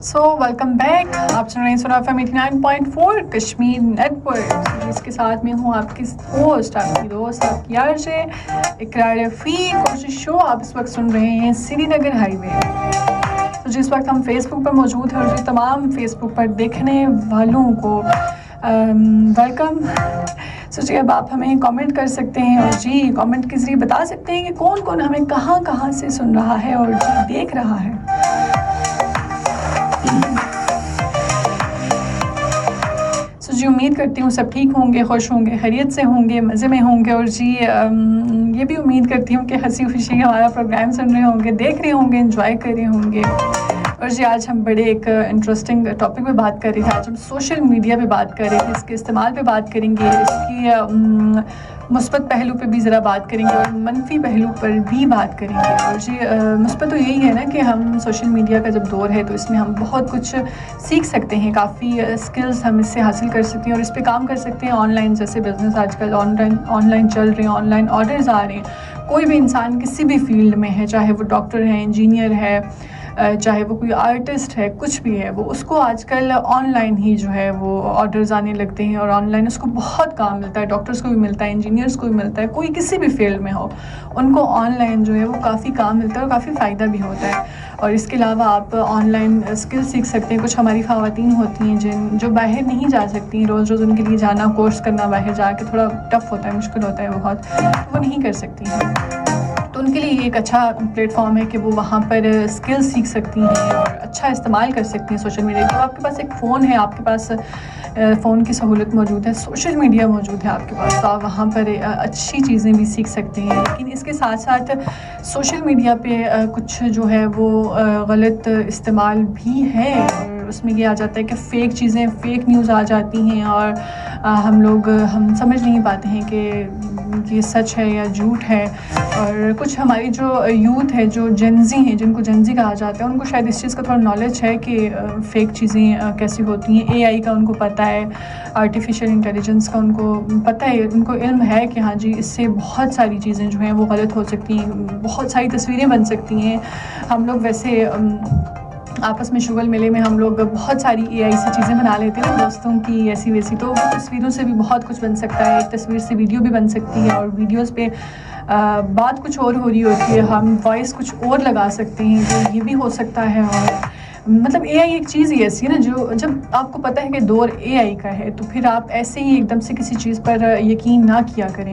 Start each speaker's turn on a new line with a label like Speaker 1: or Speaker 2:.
Speaker 1: Welcome back. آپ سن رہے ہیں سنا FM 89.4 کشمیر نیٹ ورک. جس کے ساتھ میں ہوں آپ کی ہوسٹ, آپ کی دوست, آپ کی آرجے اقرار رفیق. کوشش شو آپ اس وقت سن رہے ہیں سری نگر ہائی وے. تو جس وقت ہم فیس بک پر موجود ہیں اور جو تمام فیس بک پر دیکھنے والوں کو ویلکم. جی اب آپ ہمیں کامنٹ کر سکتے ہیں اور جی کامنٹ کے ذریعے بتا سکتے ہیں کہ کون کون ہمیں کہاں کہاں سے سن رہا ہے اور جی دیکھ رہا ہے. جی امید کرتی ہوں سب ٹھیک ہوں گے, خوش ہوں گے, خیریت سے ہوں گے, مزے میں ہوں گے. اور جی یہ بھی امید کرتی ہوں کہ ہنسی خوشی ہمارا پروگرام سن رہے ہوں گے, دیکھ رہے ہوں گے, انجوائے کر رہے ہوں گے. اور جی آج ہم بڑے ایک انٹرسٹنگ ٹاپک پہ بات کر رہے تھے. آج ہم سوشل میڈیا پہ بات کر رہے تھے, اس کے استعمال پہ بات کریں گے, اس کی مثبت پہلو پہ بھی ذرا بات کریں گے اور منفی پہلو پر بھی بات کریں گے. اور جی مثبت تو یہی ہے نا کہ ہم سوشل میڈیا کا جب دور ہے تو اس میں ہم بہت کچھ سیکھ سکتے ہیں, کافی اسکلز ہم اس سے حاصل کر سکتے ہیں اور اس پہ کام کر سکتے ہیں. آن لائن جیسے بزنس آج کل آن لائن چل رہے ہیں, آن لائن آرڈرز آ رہے ہیں. کوئی بھی انسان کسی بھی فیلڈ میں ہے, چاہے وہ ڈاکٹر ہے, انجینئر ہے, چاہے وہ کوئی آرٹسٹ ہے, کچھ بھی ہے, وہ اس کو آج کل آن لائن ہی جو ہے وہ آرڈرز آنے لگتے ہیں اور آن لائن اس کو بہت کام ملتا ہے. ڈاکٹرس کو بھی ملتا ہے, انجینئرس کو بھی ملتا ہے, کوئی کسی بھی فیلڈ میں ہو ان کو آن لائن جو ہے وہ کافی کام ملتا ہے اور کافی فائدہ بھی ہوتا ہے. اور اس کے علاوہ آپ آن لائن اسکل سیکھ سکتے ہیں. کچھ ہماری خواتین ہوتی ہیں جو باہر نہیں جا سکتی, روز روز ان کے لیے جانا, کورس کرنا باہر جا کے تھوڑا ٹف ہوتا ہے, مشکل ہوتا ہے بہت, وہ نہیں کر سکتی ہیں. تو ان کے لیے یہ ایک اچھا پلیٹ فارم ہے کہ وہ وہاں پر اسکل سیکھ سکتی ہیں اور اچھا استعمال کر سکتی ہیں سوشل میڈیا. جب آپ کے پاس ایک فون ہے, آپ کے پاس فون کی سہولت موجود ہے, سوشل میڈیا موجود ہے آپ کے پاس, تو آپ وہاں پر اچھی چیزیں بھی سیکھ سکتے ہیں. لیکن اس کے ساتھ ساتھ سوشل میڈیا پہ کچھ جو ہے وہ غلط استعمال بھی ہے. اور اس میں یہ آ جاتا ہے کہ فیک چیزیں, فیک نیوز آ جاتی ہیں اور ہم سمجھ نہیں پاتے ہیں کہ یہ سچ ہے یا جھوٹ ہے. اور کچھ ہماری جو یوتھ ہے, جو جنزی ہیں, جن کو جنزی کہا جاتا ہے, ان کو شاید اس چیز کا تھوڑا نالج ہے کہ فیک چیزیں کیسی ہوتی ہیں. اے آئی کا ان کو پتہ ہے, آرٹیفیشیل انٹیلیجنس کا ان کو پتہ ہے, ان کو علم ہے کہ ہاں جی اس سے بہت ساری چیزیں جو ہیں وہ غلط ہو سکتی ہیں, بہت ساری تصویریں بن سکتی ہیں. ہم لوگ ویسے آپس میں شغل میلے میں ہم لوگ بہت ساری اے آئی سے چیزیں بنا لیتے ہیں دوستوں کی ایسی ویسی, تو تصویروں سے بھی بہت کچھ بن سکتا ہے. ایک تصویر سے ویڈیو بھی بن سکتی ہے اور ویڈیوز پہ بات کچھ اور ہو رہی ہوتی ہے, ہم وائس کچھ اور لگا سکتے ہیں, تو یہ بھی ہو سکتا ہے. اور مطلب اے آئی ایک چیز ہی ایسی ہے نا, جو جب آپ کو پتہ ہے کہ دور اے آئی کا ہے تو پھر آپ ایسے ہی ایک دم سے کسی چیز پر یقین نہ کیا کریں.